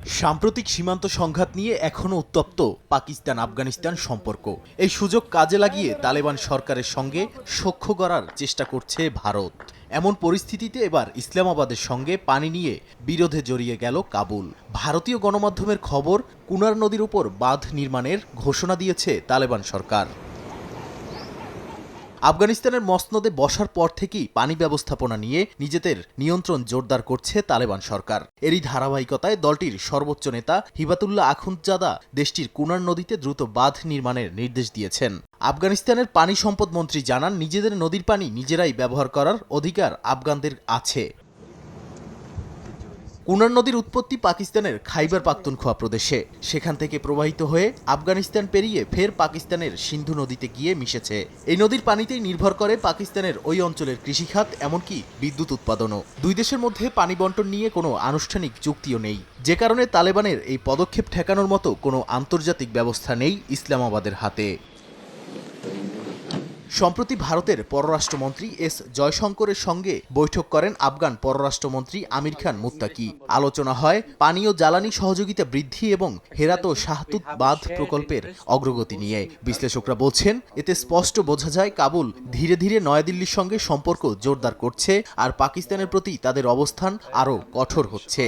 সাম্প্রতিক সীমান্ত সংঘাত নিয়ে এখনও উত্তপ্ত পাকিস্তান আফগানিস্তান সম্পর্ক। এই সুযোগ কাজে লাগিয়ে তালেবান সরকারের সঙ্গে সখ্য গড়ার চেষ্টা করছে ভারত। এমন পরিস্থিতিতে এবার ইসলামাবাদের সঙ্গে পানি নিয়ে বিরোধে জড়িয়ে গেল কাবুল। ভারতীয় গণমাধ্যমের খবর, কুনার নদীর উপর বাঁধ নির্মাণের ঘোষণা দিয়েছে তালেবান সরকার। আফগানিস্তানের মসনদে বসার পর থেকেই পানি ব্যবস্থাপনা নিয়ে নিজেদের নিয়ন্ত্রণ জোরদার করছে তালেবান সরকার। এরই ধারাবাহিকতায় দলটির সর্বোচ্চ নেতা হিবাতুল্লাহ আখুন্দজাদা দেশটির কুনার নদীতে দ্রুত বাঁধ নির্মাণের নির্দেশ দিয়েছেন। আফগানিস্তানের পানি সম্পদ মন্ত্রী জানান, নিজেদের নদীর পানি নিজেরাই ব্যবহার করার অধিকার আফগানদের আছে। কুনার নদীর উৎপত্তি পাকিস্তানের খাইবার পাখতুনখোয়া প্রদেশে। সেখান থেকে প্রবাহিত হয়ে আফগানিস্তান পেরিয়ে ফের পাকিস্তানের সিন্ধু নদীতে গিয়ে মিশেছে। এই নদীর পানিতেই নির্ভর করে পাকিস্তানের ওই অঞ্চলের কৃষিখাত, এমনকি বিদ্যুৎ উৎপাদনও। দুই দেশের মধ্যে পানি বন্টন নিয়ে কোনো আনুষ্ঠানিক চুক্তিও নেই, যে কারণে তালেবানের এই পদক্ষেপ ঠেকানোর মতো কোনো আন্তর্জাতিক ব্যবস্থা নেই ইসলামাবাদের হাতে। সম্প্রতি ভারতের পররাষ্ট্রমন্ত্রী এস জয়শঙ্করের সঙ্গে বৈঠক করেন আফগান পররাষ্ট্রমন্ত্রী আমির খান মুত্তাকি। আলোচনা হয় পানি ও জ্বালানি সহযোগিতা বৃদ্ধি এবং হেরাত ও শাহতুত বাঁধ প্রকল্পের অগ্রগতি নিয়ে। বিশ্লেষকরা বলছেন, এতে স্পষ্ট বোঝা যায় কাবুল ধীরে ধীরে নয়াদিল্লির সঙ্গে সম্পর্ক জোরদার করছে আর পাকিস্তানের প্রতি তাদের অবস্থান আরও কঠোর হচ্ছে।